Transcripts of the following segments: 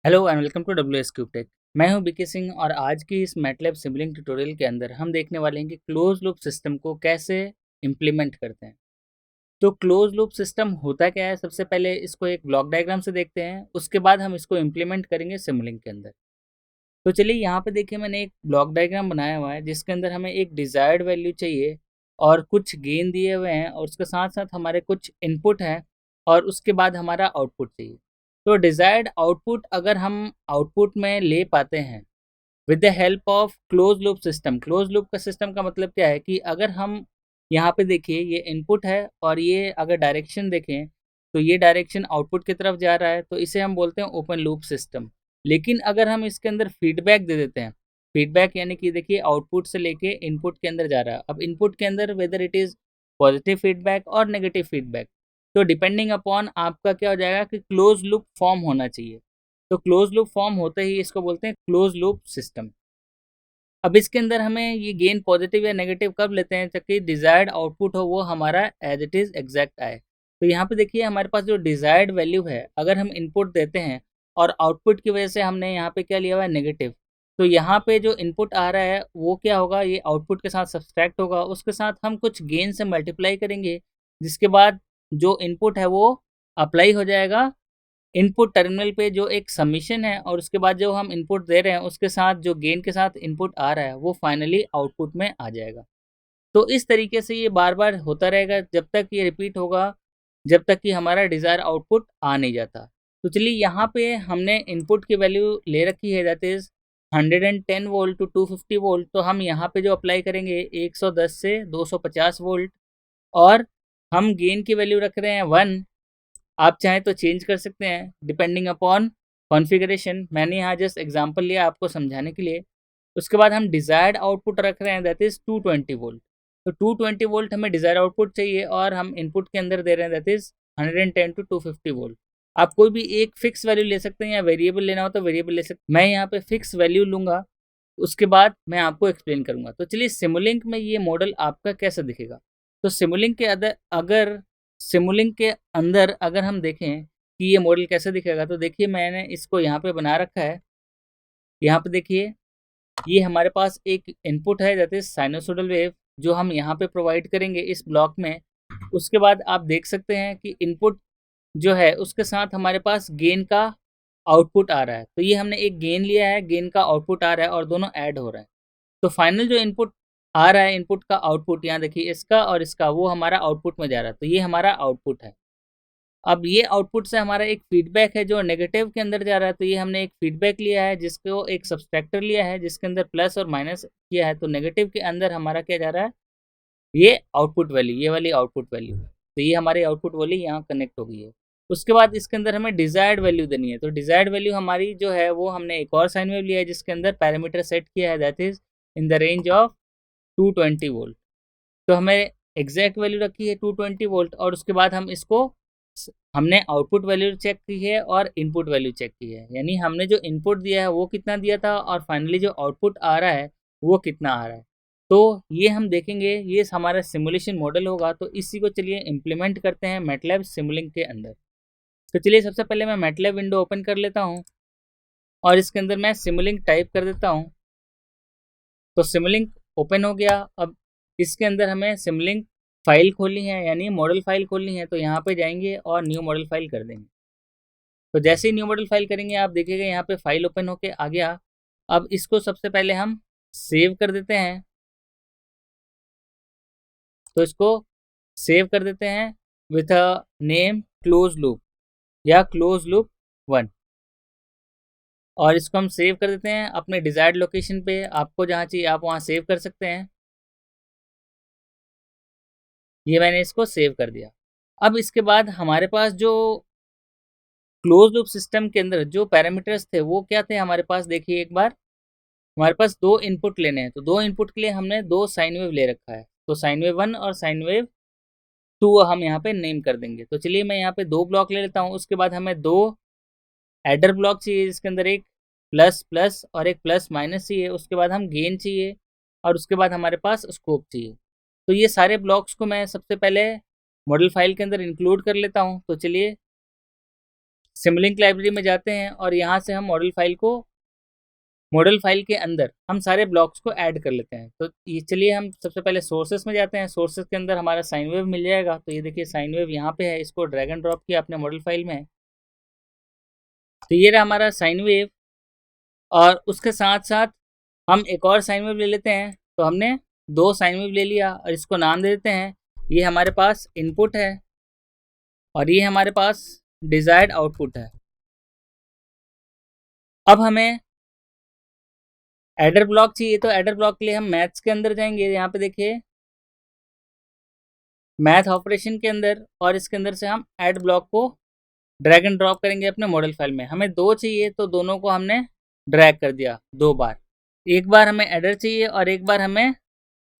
Hello and welcome to W S cube tech. मैं हूं BK Singh और आज की इस मैटलैब सिमुलिंक ट्यूटोरियल के अंदर हम देखने वाले हैं कि क्लोज लूप सिस्टम को कैसे इम्प्लीमेंट करते हैं। तो क्लोज लूप सिस्टम होता क्या है, सबसे पहले इसको एक ब्लॉक डायग्राम से देखते हैं, उसके बाद हम इसको इम्प्लीमेंट करेंगे सिमुलिंक के अंदर। तो चलिए यहाँ पे देखिए, मैंने एक ब्लॉक डायग्राम बनाया हुआ है जिसके अंदर हमें एक डिज़ायर्ड वैल्यू चाहिए और कुछ गेन दिए हुए हैं और उसके साथ साथ हमारे कुछ इनपुट हैं और उसके बाद हमारा आउटपुट चाहिए। तो डिज़ायर्ड आउटपुट अगर हम आउटपुट में ले पाते हैं with the help of close loop system. Close loop का सिस्टम का मतलब क्या है कि अगर हम यहाँ पे देखिए, ये इनपुट है और ये अगर डायरेक्शन देखें तो ये डायरेक्शन आउटपुट की तरफ जा रहा है, तो इसे हम बोलते हैं ओपन लूप सिस्टम। लेकिन अगर हम इसके अंदर फीडबैक दे देते हैं, फीडबैक यानी कि देखिए आउटपुट से लेके इनपुट के अंदर जा रहा है। अब इनपुट के अंदर whether it is positive feedback और नेगेटिव फीडबैक, तो डिपेंडिंग अपॉन आपका क्या हो जाएगा कि क्लोज लूप फॉर्म होना चाहिए। तो क्लोज लूप फॉर्म होते ही इसको बोलते हैं क्लोज लूप सिस्टम। अब इसके अंदर हमें ये गेन पॉजिटिव या नेगेटिव कब लेते हैं, ताकि डिजायर्ड आउटपुट हो वो हमारा एज इट इज़ एग्जैक्ट आए। तो यहाँ पे देखिए हमारे पास जो डिजायर्ड वैल्यू है, अगर हम इनपुट देते हैं और आउटपुट की वजह से हमने यहाँ पे क्या लिया हुआ है, नेगेटिव, तो यहाँ पे जो इनपुट आ रहा है वो क्या होगा, ये आउटपुट के साथ सब्सट्रैक्ट होगा, उसके साथ हम कुछ गेन से मल्टीप्लाई करेंगे, जिसके बाद जो इनपुट है वो अप्लाई हो जाएगा इनपुट टर्मिनल पे, जो एक सबमिशन है, और उसके बाद जो हम इनपुट दे रहे हैं उसके साथ जो गेन के साथ इनपुट आ रहा है वो फाइनली आउटपुट में आ जाएगा। तो इस तरीके से ये बार बार होता रहेगा जब तक ये रिपीट होगा, जब तक कि हमारा डिज़ायर आउटपुट आ नहीं जाता। तो चलिए यहाँ पे हमने इनपुट की वैल्यू ले रखी है, that is 110 volt to 250 volt. तो हम यहाँ पे जो अप्लाई करेंगे 110 से 250 वोल्ट, और हम गेन की वैल्यू रख रहे हैं 1। आप चाहें तो चेंज कर सकते हैं डिपेंडिंग अपॉन कॉन्फ़िगरेशन। मैंने यहाँ जस्ट एग्जांपल लिया आपको समझाने के लिए। उसके बाद हम डिज़ायर्ड आउटपुट रख रहे हैं, दैट इज़ 220 वोल्ट। तो 220 वोल्ट हमें डिज़ायर्ड आउटपुट चाहिए और हम इनपुट के अंदर दे रहे हैं, दैट इज़ 110 टू 250 वोल्ट। आप कोई भी एक फिक्स वैल्यू ले सकते हैं या वेरिएबल लेना हो तो वेरिएबल ले सकते हैं। मैं यहाँ पे फिक्स वैल्यू लूँगा, उसके बाद मैं आपको एक्सप्लेन करूँगा। तो चलिए सिमुलिंक में ये मॉडल आपका कैसा दिखेगा। तो सिमुलिंक के अंदर अगर हम देखें कि ये मॉडल कैसे दिखेगा, तो देखिए मैंने इसको यहाँ पे बना रखा है। यहाँ पे देखिए ये हमारे पास एक इनपुट है, दैट इज साइनोसोडल वेव, जो हम यहाँ पे प्रोवाइड करेंगे इस ब्लॉक में। उसके बाद आप देख सकते हैं कि इनपुट जो है उसके साथ हमारे पास गेन का आउटपुट आ रहा है। तो ये हमने एक गेन लिया है, गेन का आउटपुट आ रहा है और दोनों ऐड हो रहा है। तो फाइनल जो इनपुट आ रहा है, इनपुट का आउटपुट, यहाँ देखिए इसका और इसका, वो हमारा आउटपुट में जा रहा है। तो ये हमारा आउटपुट है। अब ये आउटपुट से हमारा एक फीडबैक है जो नेगेटिव के अंदर जा रहा है। तो ये हमने एक फीडबैक लिया है जिसको एक सब्सट्रैक्टर लिया है जिसके अंदर प्लस और माइनस किया है। तो नेगेटिव के अंदर हमारा क्या जा रहा है, ये आउटपुट वैल्यू, ये वाली आउटपुट वैल्यू। तो ये हमारी आउटपुट वैल्यू यहाँ कनेक्ट हो गई है। उसके बाद इसके अंदर हमें डिजायर्ड वैल्यू देनी है। तो डिजायर्ड वैल्यू हमारी जो है वो हमने एक और साइन वेव लिया है जिसके अंदर पैरामीटर सेट किया है, that is in the range of 220 volt. तो हमें एग्जैक्ट वैल्यू रखी है 220 वोल्ट, और उसके बाद हम इसको हमने आउटपुट वैल्यू चेक की है और इनपुट वैल्यू चेक की है, यानी हमने जो इनपुट दिया है वो कितना दिया था और फाइनली जो आउटपुट आ रहा है वो कितना आ रहा है। तो ये हम देखेंगे, ये हमारा सिमुलेशन मॉडल होगा। तो इसी को चलिए इम्प्लीमेंट करते हैं मैटलैब सिमुलिंक के अंदर। तो चलिए सबसे पहले मैं मैटलैब विंडो ओपन कर लेता हूँ और इसके अंदर मैं सिमुलिंक टाइप कर देता हूँ। तो सिमुलिंक ओपन हो गया। अब इसके अंदर हमें सिमुलिंक फाइल खोलनी है, यानी मॉडल फाइल खोलनी है। तो यहाँ पे जाएंगे और न्यू मॉडल फाइल कर देंगे। तो जैसे ही न्यू मॉडल फाइल करेंगे आप देखिएगा यहाँ पे फाइल ओपन होके आ गया। अब इसको सबसे पहले हम सेव कर देते हैं। तो इसको सेव कर देते हैं with a name close loop या क्लोज लूप 1, और इसको हम सेव कर देते हैं अपने डिजायर्ड लोकेशन पे। आपको जहाँ चाहिए आप वहाँ सेव कर सकते हैं। ये मैंने इसको सेव कर दिया। अब इसके बाद हमारे पास जो क्लोज लूप सिस्टम के अंदर जो पैरामीटर्स थे वो क्या थे हमारे पास, देखिए एक बार। हमारे पास दो इनपुट लेने हैं, तो दो इनपुट के लिए हमने दो साइन वेव ले रखा है। तो साइन वेव 1 और साइन वेव 2 हम यहाँ पे नेम कर देंगे। तो चलिए मैं यहाँ पे दो ब्लॉक ले लेता हूँ। उसके बाद हमें दो एडर ब्लॉक चाहिए जिसके अंदर एक प्लस प्लस और एक प्लस माइनस चाहिए। उसके बाद हम गेन चाहिए और उसके बाद हमारे पास स्कोप चाहिए। तो ये सारे ब्लॉक्स को मैं सबसे पहले मॉडल फाइल के अंदर इंक्लूड कर लेता हूँ। तो चलिए सिमुलिंक लाइब्रेरी में जाते हैं और यहाँ से हम मॉडल फाइल के अंदर हम सारे ब्लॉक्स को ऐड कर लेते हैं। तो ये चलिए हम सबसे पहले सोर्सेस में जाते हैं। सोर्सेस के अंदर हमारा साइन वेव मिल जाएगा। तो ये देखिए साइन वेव यहाँ पे है, इसको ड्रैग एंड ड्रॉप किया अपने मॉडल फाइल में। तो ये रहा हमारा साइन वेव और उसके साथ साथ हम एक और साइन वेव ले लेते हैं। तो हमने 2 साइन वेव ले लिया और इसको नाम दे देते हैं। ये हमारे पास इनपुट है और ये हमारे पास डिजायर्ड आउटपुट है। अब हमें एडर ब्लॉक चाहिए। तो एडर ब्लॉक के लिए हम मैथ्स के अंदर जाएंगे। यहाँ पे देखिए मैथ ऑपरेशन के अंदर और इसके अंदर से हम ऐड ब्लॉक को ड्रैग एंड ड्रॉप करेंगे अपने मॉडल फाइल में। हमें 2 चाहिए तो दोनों को हमने ड्रैग कर दिया 2 बार। एक बार हमें एडर चाहिए और एक बार हमें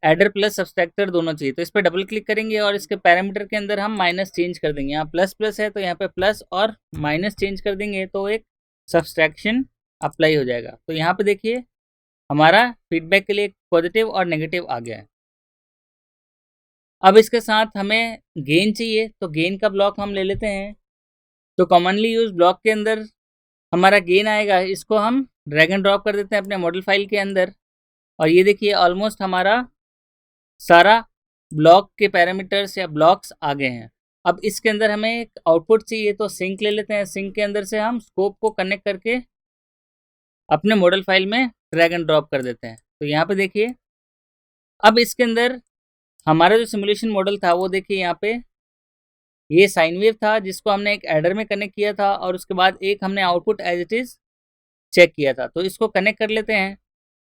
एडर प्लस सब्सट्रैक्टर दोनों चाहिए। तो इस पर डबल क्लिक करेंगे और इसके पैरामीटर के अंदर हम माइनस चेंज कर देंगे। यहाँ प्लस प्लस है तो यहाँ पे प्लस और माइनस चेंज कर देंगे तो एक सब्सट्रैक्शन अप्लाई हो जाएगा। तो यहाँ पे देखिए हमारा फीडबैक के लिए एक पॉजिटिव और नेगेटिव आ गया है। अब इसके साथ हमें गेन चाहिए तो गेन का ब्लॉक हम ले लेते हैं। तो कॉमनली यूज ब्लॉक के अंदर हमारा गेन आएगा, इसको हम ड्रैग एंड ड्रॉप कर देते हैं अपने मॉडल फाइल के अंदर। और ये देखिए ऑलमोस्ट हमारा सारा ब्लॉक के पैरामीटर्स या ब्लॉक्स आ गए हैं। अब इसके अंदर हमें एक आउटपुट चाहिए तो सिंक ले लेते हैं। सिंक के अंदर से हम स्कोप को कनेक्ट करके अपने मॉडल फाइल में ड्रैग एंड ड्रॉप कर देते हैं। तो यहाँ पे देखिए अब इसके अंदर हमारा जो सिमुलेशन मॉडल था वो देखिए यहाँ पे ये साइन वेव था जिसको हमने एक एडर में कनेक्ट किया था और उसके बाद एक हमने output as it is check किया था। तो इसको कनेक्ट कर लेते हैं।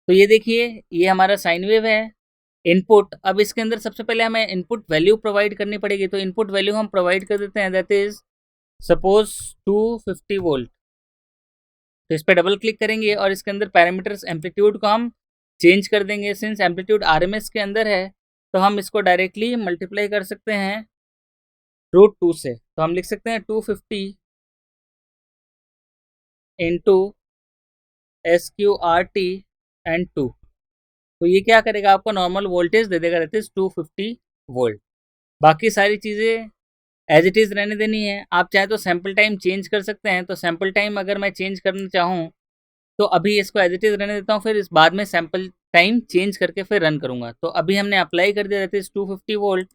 तो ये देखिए ये हमारा साइन वेव है इनपुट। अब इसके अंदर सबसे पहले हमें इनपुट वैल्यू प्रोवाइड करनी पड़ेगी। तो इनपुट वैल्यू हम प्रोवाइड कर देते हैं, दैट इज सपोज 250 वोल्ट। तो इस पर डबल क्लिक करेंगे और इसके अंदर पैरामीटर्स एम्पलीट्यूड को हम चेंज कर देंगे। सिंस एम्पलीट्यूड आरएमएस के अंदर है तो हम इसको डायरेक्टली मल्टीप्लाई कर सकते हैं √2 से। तो हम लिख सकते हैं 250 इंटू SQRT एंड 2। तो ये क्या करेगा, आपको नॉर्मल वोल्टेज दे देगा, दैट इज 250 वोल्ट। बाकी सारी चीज़ें एज इट इज़ रहने देनी है। आप चाहे तो सैम्पल टाइम चेंज कर सकते हैं। तो सैम्पल टाइम अगर मैं चेंज करना चाहूँ तो अभी इसको एज इट इज़ रहने देता हूँ, फिर इस बाद में सैम्पल टाइम चेंज करके फिर रन करूँगा। तो अभी हमने अप्लाई कर दिया, दैट इज 250 वोल्ट।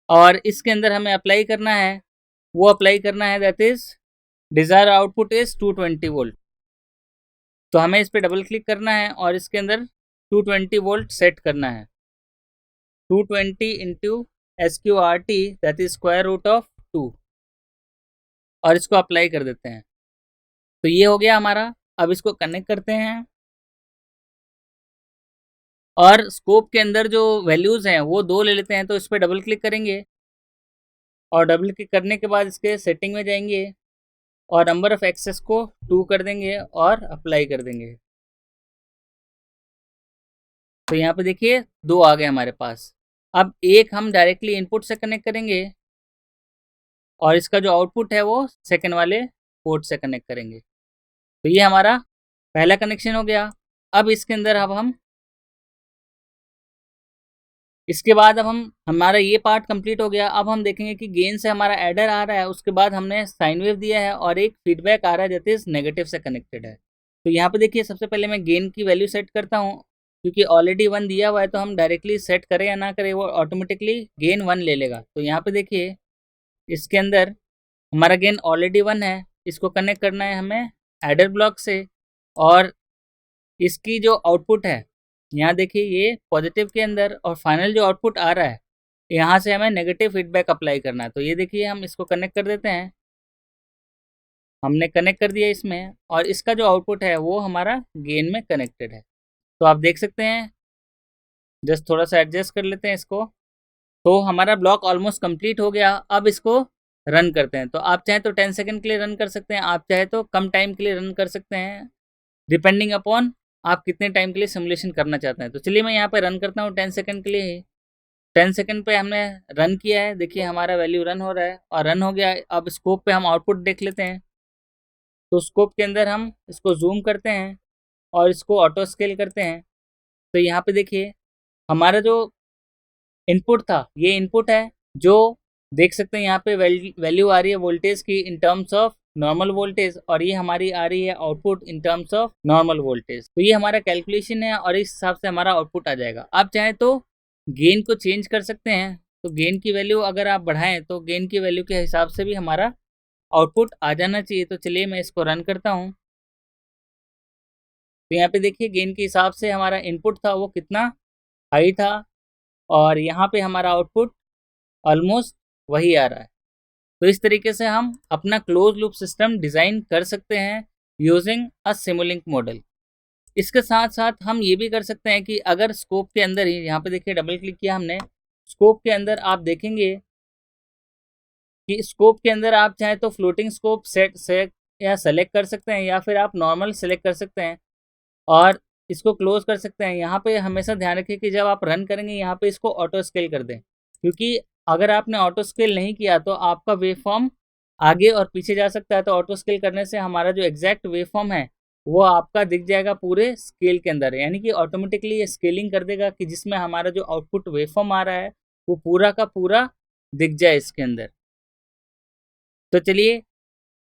और इसके अंदर हमें अप्लाई करना है, वो अप्लाई करना है that is desire output is 220 volt. तो हमें इस पर डबल क्लिक करना है और इसके अंदर 220 वोल्ट सेट करना है। 220 into SQRT that is square root of 2 और इसको अप्लाई कर देते हैं। तो ये हो गया हमारा। अब इसको कनेक्ट करते हैं और स्कोप के अंदर जो वैल्यूज़ हैं वो 2 ले लेते हैं। तो इस पर डबल क्लिक करेंगे और डबल क्लिक करने के बाद इसके सेटिंग में जाएंगे और नंबर ऑफ एक्सेस को 2 कर देंगे और अप्लाई कर देंगे। तो यहाँ पे देखिए 2 आ गए हमारे पास। अब एक हम डायरेक्टली इनपुट से कनेक्ट करेंगे और इसका जो आउटपुट है वो सेकंड वाले पोर्ट से कनेक्ट करेंगे। तो ये हमारा पहला कनेक्शन हो गया। अब इसके अंदर हम इसके बाद अब हमारा ये पार्ट कंप्लीट हो गया। अब हम देखेंगे कि गेन से हमारा एडर आ रहा है, उसके बाद हमने साइन वेव दिया है और एक फीडबैक आ रहा है दैट इज नेगेटिव से कनेक्टेड है। तो यहाँ पे देखिए सबसे पहले मैं गेन की वैल्यू सेट करता हूँ, क्योंकि ऑलरेडी 1 दिया हुआ है तो हम डायरेक्टली सेट करें या ना करें वो ऑटोमेटिकली गेन 1 ले लेगा। तो यहाँ पे देखिए इसके अंदर हमारा गेन ऑलरेडी 1 है, इसको कनेक्ट करना है हमें एडर ब्लॉक से। और इसकी जो आउटपुट है यहाँ देखिए ये पॉजिटिव के अंदर और फाइनल जो आउटपुट आ रहा है यहाँ से हमें नेगेटिव फीडबैक अप्लाई करना है। तो ये देखिए हम इसको कनेक्ट कर देते हैं, हमने कनेक्ट कर दिया इसमें और इसका जो आउटपुट है वो हमारा गेन में कनेक्टेड है। तो आप देख सकते हैं, जस्ट थोड़ा सा एडजस्ट कर लेते हैं इसको। तो हमारा ब्लॉक ऑलमोस्ट कंप्लीट हो गया। अब इसको रन करते हैं। तो आप चाहे तो 10 सेकंड के लिए रन कर सकते हैं, आप चाहे तो कम टाइम के लिए रन कर सकते हैं, डिपेंडिंग अपॉन आप कितने टाइम के लिए सिमुलेशन करना चाहते हैं। तो चलिए मैं यहाँ पे रन करता हूँ 10 सेकंड के लिए ही। 10 सेकंड पे हमने रन किया है, देखिए हमारा वैल्यू रन हो रहा है और रन हो गया। अब स्कोप पे हम आउटपुट देख लेते हैं। तो स्कोप के अंदर हम इसको जूम करते हैं और इसको ऑटो स्केल करते हैं। तो यहाँ पे देखिए हमारा जो इनपुट था ये इनपुट है, जो देख सकते हैं यहाँ पे वैल्यू आ रही है वोल्टेज की in terms of normal voltage और ये हमारी आ रही है output in terms of normal voltage. तो ये हमारा कैलकुलेशन है और इस हिसाब से हमारा आउटपुट आ जाएगा। आप चाहें तो गेन को चेंज कर सकते हैं, तो गेन की वैल्यू अगर आप बढ़ाएं तो गेन की वैल्यू के हिसाब से भी हमारा आउटपुट आ जाना चाहिए। तो चलिए मैं इसको रन करता हूँ। तो यहाँ पे देखिए गेन के हिसाब से हमारा इनपुट था वो कितना हाई था और यहाँ पे हमारा आउटपुट ऑलमोस्ट वही आ रहा है। तो इस तरीके से हम अपना क्लोज लूप सिस्टम डिज़ाइन कर सकते हैं यूजिंग अ सिमुलिंक मॉडल। इसके साथ साथ हम ये भी कर सकते हैं कि अगर स्कोप के अंदर ही, यहाँ पे देखिए डबल क्लिक किया हमने, स्कोप के अंदर आप देखेंगे कि स्कोप के अंदर आप चाहें तो फ्लोटिंग स्कोप सेट या सेलेक्ट कर सकते हैं या फिर आप नॉर्मल सेलेक्ट कर सकते हैं और इसको क्लोज कर सकते हैं। यहाँ पे हमेशा ध्यान रखिए कि जब आप रन करेंगे यहाँ पे इसको ऑटो स्केल कर दें, क्योंकि अगर आपने ऑटो स्केल नहीं किया तो आपका वेव फॉर्म आगे और पीछे जा सकता है। तो ऑटो स्केल करने से हमारा जो एग्जैक्ट वेव फॉर्म है वो आपका दिख जाएगा पूरे स्केल के अंदर, यानी कि ऑटोमेटिकली ये स्केलिंग कर देगा कि जिसमें हमारा जो आउटपुट वेव फॉर्म आ रहा है वो पूरा का पूरा दिख जाए इसके अंदर। तो चलिए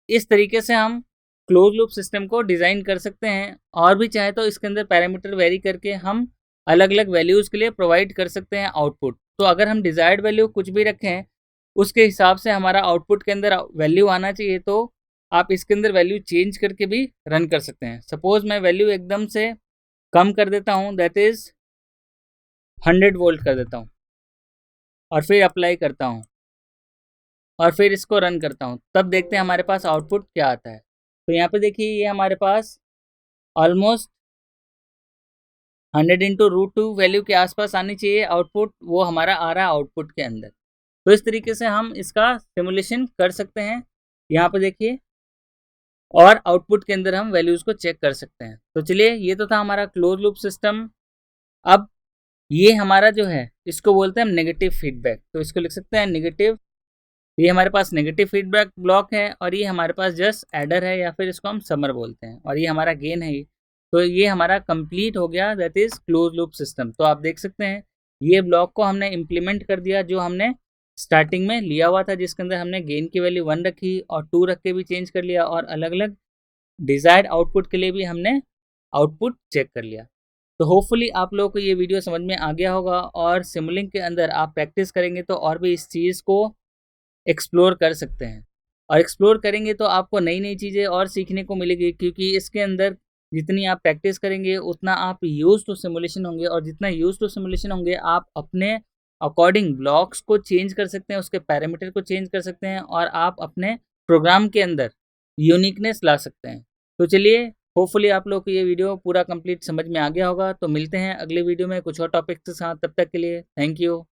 इस तरीके से हम क्लोज लूप सिस्टम को डिज़ाइन कर सकते हैं और भी चाहे तो इसके अंदर पैरामीटर वेरी करके हम अलग अलग वैल्यूज़ के लिए प्रोवाइड कर सकते हैं आउटपुट। तो अगर हम डिज़ायर्ड वैल्यू कुछ भी रखें उसके हिसाब से हमारा आउटपुट के अंदर वैल्यू आना चाहिए, तो आप इसके अंदर वैल्यू चेंज करके भी रन कर सकते हैं। सपोज़ मैं वैल्यू एकदम से कम कर देता हूँ, दैट इज़ 100 वोल्ट कर देता हूँ और फिर अप्लाई करता हूँ और फिर इसको रन करता हूँ, तब देखते हैं हमारे पास आउटपुट क्या आता है। तो यहाँ पे देखिए ये हमारे पास ऑलमोस्ट 100 इंटू √2 वैल्यू के आसपास आनी चाहिए आउटपुट, वो हमारा आ रहा है आउटपुट के अंदर। तो इस तरीके से हम इसका सिमुलेशन कर सकते हैं यहाँ पे देखिए, और आउटपुट के अंदर हम वैल्यूज़ को चेक कर सकते हैं। तो चलिए ये तो था हमारा क्लोज लूप सिस्टम। अब ये हमारा जो है इसको बोलते हैं हम नेगेटिव फीडबैक। तो इसको लिख सकते हैं नेगेटिव, ये हमारे पास नेगेटिव फीडबैक ब्लॉक है और ये हमारे पास जस्ट एडर है या फिर इसको हम समर बोलते हैं और ये हमारा गेन है। तो ये हमारा कंप्लीट हो गया, that is close loop system. तो आप देख सकते हैं ये ब्लॉक को हमने इम्प्लीमेंट कर दिया जो हमने स्टार्टिंग में लिया हुआ था, जिसके अंदर हमने गेन की वैल्यू 1 रखी और 2 रख के भी चेंज कर लिया और अलग अलग डिज़ायर्ड आउटपुट के लिए भी हमने आउटपुट चेक कर लिया। तो होपफुली आप लोगों को ये वीडियो समझ में आ गया होगा और सिमुलिंक के अंदर आप प्रैक्टिस करेंगे तो और भी इस चीज़ को एक्सप्लोर कर सकते हैं और एक्सप्लोर करेंगे तो आपको नई नई चीज़ें और सीखने को मिलेगी, क्योंकि इसके अंदर जितनी आप प्रैक्टिस करेंगे उतना आप यूज टू सिमुलेशन होंगे और जितना यूज टू सिमुलेशन होंगे आप अपने अकॉर्डिंग ब्लॉक्स को चेंज कर सकते हैं, उसके पैरामीटर को चेंज कर सकते हैं और आप अपने प्रोग्राम के अंदर यूनिकनेस ला सकते हैं। तो चलिए होपफुली आप लोग को ये वीडियो पूरा कंप्लीट समझ में आ गया होगा। तो मिलते हैं अगले वीडियो में कुछ और टॉपिक्स के साथ, तब तक के लिए थैंक यू।